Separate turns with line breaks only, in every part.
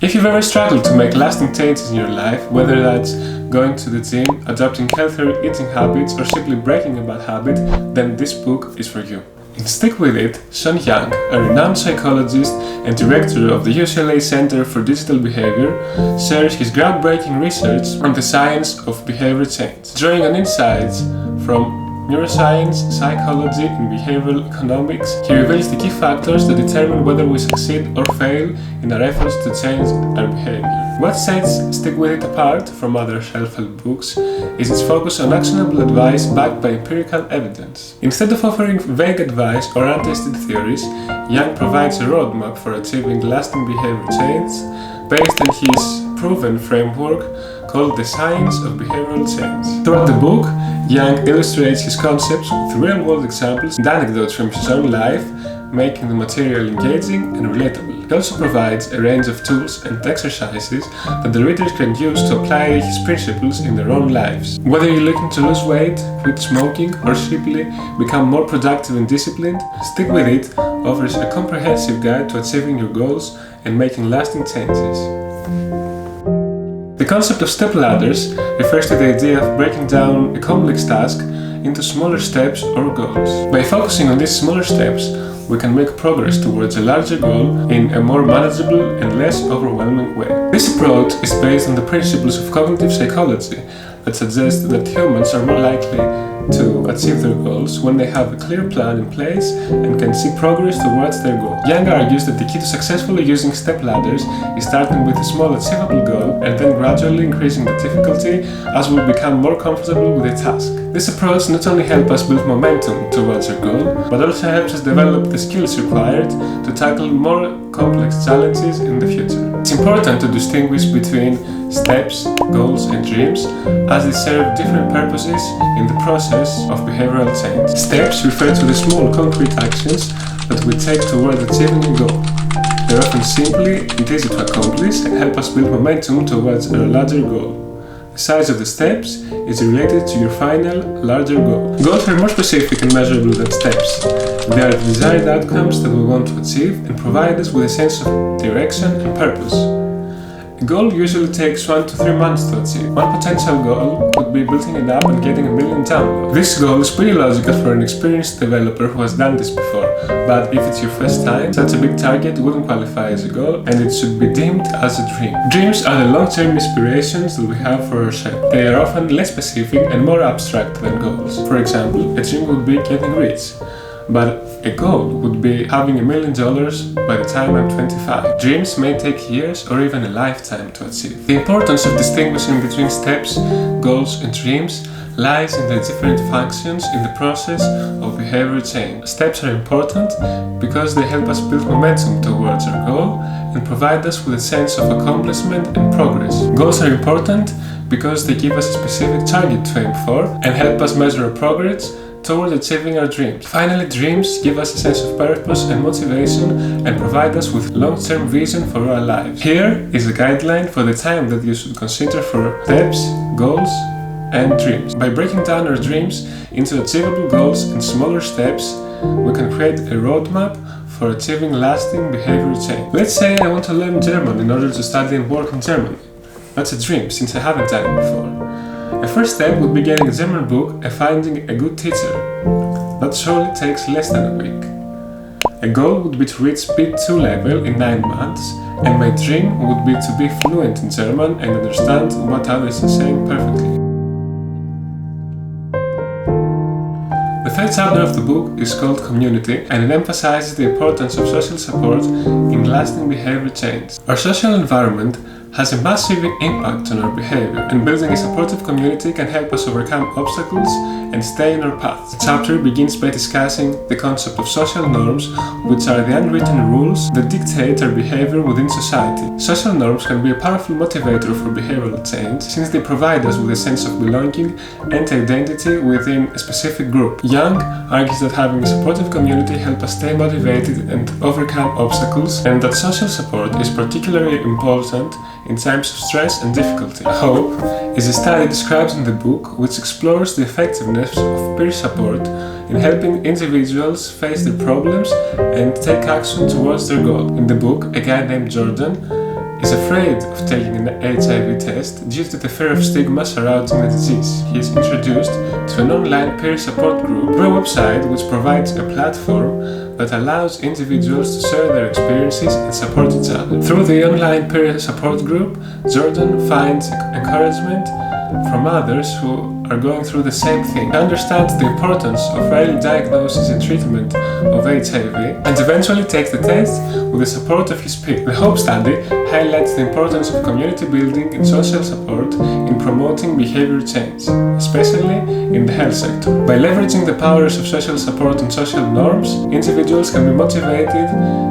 If you've ever struggled to make lasting changes in your life, whether that's going to the gym, adopting healthier eating habits, or simply breaking a bad habit, then this book is for you. In Stick With It, Sean Young, a renowned psychologist and director of the UCLA Center for Digital Behavior, shares his groundbreaking research on the science of behavior change. Drawing on insights from neuroscience, psychology, and behavioral economics, he reveals the key factors that determine whether we succeed or fail in our efforts to change our behavior. What sets Stick With It apart from other self-help books is its focus on actionable advice backed by empirical evidence. Instead of offering vague advice or untested theories, Young provides a roadmap for achieving lasting behavior change based on his proven framework called the science of behavioral change. Throughout the book, Young illustrates his concepts with real-world examples and anecdotes from his own life, making the material engaging and relatable. He also provides a range of tools and exercises that the readers can use to apply his principles in their own lives. Whether you're looking to lose weight, quit smoking, or simply become more productive and disciplined, Stick With It offers a comprehensive guide to achieving your goals and making lasting changes. The concept of step ladders refers to the idea of breaking down a complex task into smaller steps or goals. By focusing on these smaller steps, we can make progress towards a larger goal in a more manageable and less overwhelming way. This approach is based on the principles of cognitive psychology that suggest that humans are more likely to achieve their goals when they have a clear plan in place and can see progress towards their goal. Young argues that the key to successfully using step ladders is starting with a small achievable goal and then gradually increasing the difficulty as we become more comfortable with the task. This approach not only helps us build momentum towards our goal, but also helps us develop the skills required to tackle more complex challenges in the future. It's important to distinguish between steps, goals, and dreams, as they serve different purposes in the process of behavioral change. Steps refer to the small concrete actions that we take toward achieving a goal. They're often simply and easy to accomplish and help us build momentum towards a larger goal. The size of the steps is related to your final, larger goal. Goals are more specific and measurable than steps. They are the desired outcomes that we want to achieve and provide us with a sense of direction and purpose. A goal usually takes 1 to 3 months to achieve. One potential goal could be building an app and getting 1 million downloads. This goal is pretty logical for an experienced developer who has done this before, but if it's your first time, such a big target wouldn't qualify as a goal and it should be deemed as a dream. Dreams are the long-term inspirations that we have for ourselves. They are often less specific and more abstract than goals. For example, a dream would be getting rich, but a goal would be having $1 million by the time I'm 25. Dreams may take years or even a lifetime to achieve. The importance of distinguishing between steps, goals, and dreams lies in the different functions in the process of behavior change. Steps are important because they help us build momentum towards our goal and provide us with a sense of accomplishment and progress. Goals are important because they give us a specific target to aim for and help us measure our progress toward achieving our dreams. Finally, dreams give us a sense of purpose and motivation and provide us with long-term vision for our lives. Here is a guideline for the time that you should consider for steps, goals, and dreams. By breaking down our dreams into achievable goals and smaller steps, we can create a roadmap for achieving lasting behavior change. Let's say I want to learn German in order to study and work in Germany. That's a dream, since I haven't done it before. A first step would be getting a German book and finding a good teacher. That surely takes less than a week. A goal would be to reach B2 level in 9 months, and my dream would be to be fluent in German and understand what others are saying perfectly. The third chapter of the book is called Community, and it emphasizes the importance of social support in lasting behavior change. Our social environment has a massive impact on our behavior, and building a supportive community can help us overcome obstacles and stay in our path. The chapter begins by discussing the concept of social norms, which are the unwritten rules that dictate our behavior within society. Social norms can be a powerful motivator for behavioral change, since they provide us with a sense of belonging and identity within a specific group. Young argues that having a supportive community helps us stay motivated and overcome obstacles, and that social support is particularly important in times of stress and difficulty. Hope is a study described in the book which explores the effectiveness of peer support in helping individuals face their problems and take action towards their goal. In the book, a guy named Jordan is afraid of taking an HIV test due to the fear of stigma surrounding the disease. He is introduced to an online peer support group through a website which provides a platform that allows individuals to share their experiences and support each other. Through the online peer support group, Jordan finds encouragement from others who are going through the same thing. He understands the importance of early diagnosis and treatment of HIV and eventually takes the test with the support of his peers. The HOPE study highlights the importance of community building and social support in promoting behavior change, especially in the health sector. By leveraging the powers of social support and social norms, individuals can be motivated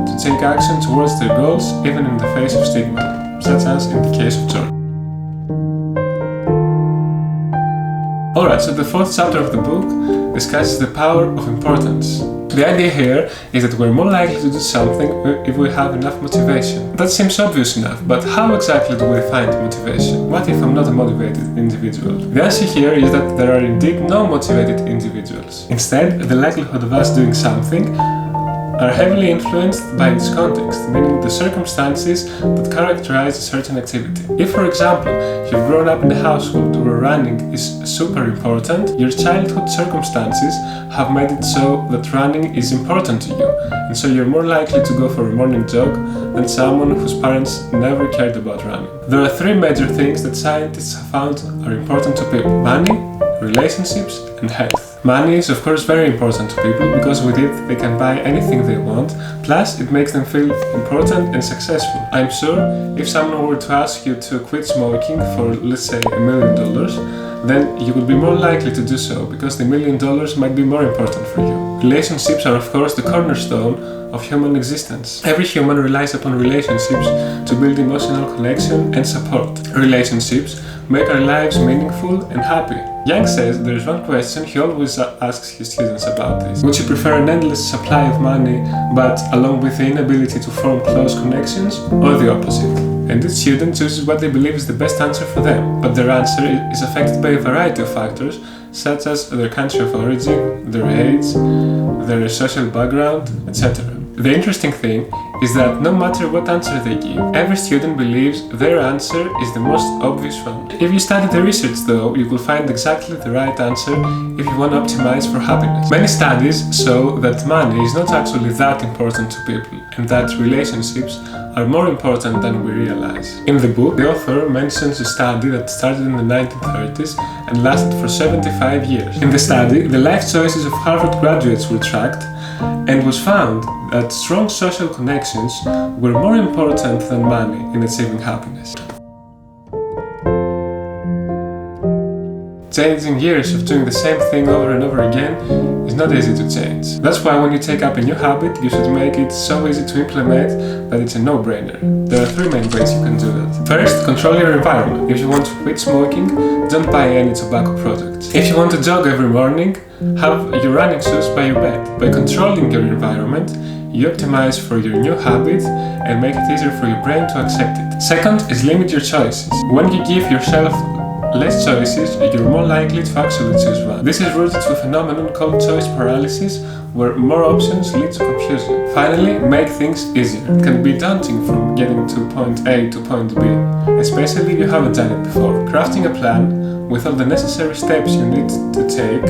to take action towards their goals even in the face of stigma, such as in the case of Jordan. Alright, so the fourth chapter of the book discusses the power of importance. The idea here is that we're more likely to do something if we have enough motivation. That seems obvious enough, but how exactly do we find motivation? What if I'm not a motivated individual? The answer here is that there are indeed no motivated individuals. Instead, the likelihood of us doing something are heavily influenced by its context, meaning the circumstances that characterize a certain activity. If, for example, you've grown up in a household where running is super important, your childhood circumstances have made it so that running is important to you, and so you're more likely to go for a morning jog than someone whose parents never cared about running. There are three major things that scientists have found are important to people: money, relationships, and health. Money is of course very important to people because with it they can buy anything they want, plus it makes them feel important and successful. I'm sure if someone were to ask you to quit smoking for, let's say, $1 million, then you would be more likely to do so because the $1 million might be more important for you. Relationships are of course the cornerstone of human existence. Every human relies upon relationships to build emotional connection and support. Relationships make our lives meaningful and happy. Yang says there is one question he always asks his students about this. Would you prefer an endless supply of money, but along with the inability to form close connections, or the opposite? And each student chooses what they believe is the best answer for them, but their answer is affected by a variety of factors, such as their country of origin, their age, their social background, etc. The interesting thing is that no matter what answer they give, every student believes their answer is the most obvious one. If you study the research though, you will find exactly the right answer if you want to optimize for happiness. Many studies show that money is not actually that important to people and that relationships are more important than we realize. In the book, the author mentions a study that started in the 1930s and lasted for 75 years. In the study, the life choices of Harvard graduates were tracked, and was found that strong social connections were more important than money in achieving happiness. Changing years of doing the same thing over and over again is not easy to change. That's why when you take up a new habit, you should make it so easy to implement that it's a no-brainer. There are three main ways you can do that. First, control your environment. If you want to quit smoking, don't buy any tobacco products. If you want to jog every morning, have your running shoes by your bed. By controlling your environment, you optimize for your new habit and make it easier for your brain to accept it. Second is limit your choices. When you give yourself less choices, you're more likely to actually choose one. This is rooted to a phenomenon called choice paralysis, where more options lead to confusion. Finally, make things easier. It can be daunting from getting to point A to point B, especially if you haven't done it before. Crafting a plan with all the necessary steps you need to take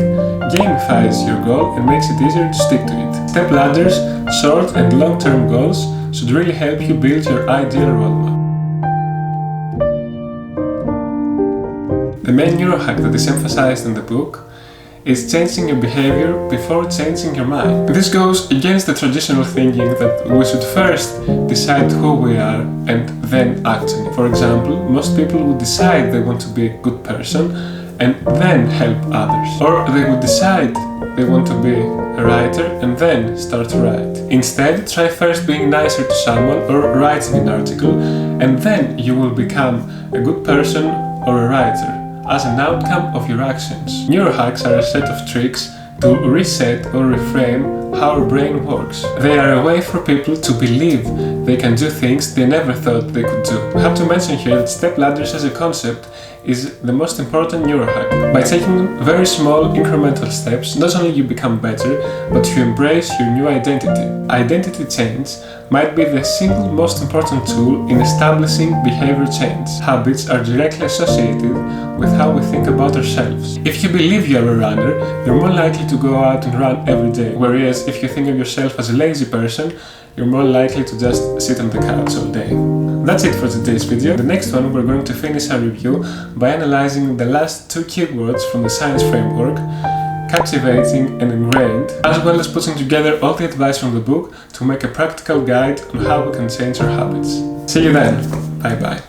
gamifies your goal and makes it easier to stick to it. Step ladders, short and long-term goals should really help you build your ideal roadmap. The main neurohack that is emphasized in the book is changing your behavior before changing your mind. This goes against the traditional thinking that we should first decide who we are and then act on it. For example, most people would decide they want to be a good person and then help others. Or they would decide they want to be a writer and then start to write. Instead, try first being nicer to someone or writing an article, and then you will become a good person or a writer as an outcome of your actions. Neurohacks are a set of tricks to reset or reframe how our brain works. They are a way for people to believe they can do things they never thought they could do. I have to mention here that step ladders as a concept is the most important neurohack. By taking very small incremental steps, not only you become better, but you embrace your new identity. Identity change might be the single most important tool in establishing behavior change. Habits are directly associated with how we think about ourselves. If you believe you are a runner, you're more likely to go out and run every day. Whereas if you think of yourself as a lazy person, you're more likely to just sit on the couch all day. That's it for today's video. The next one, we're going to finish our review by analyzing the last 2 keywords from the science framework, captivating and ingrained, as well as putting together all the advice from the book to make a practical guide on how we can change our habits. See you then. Bye bye.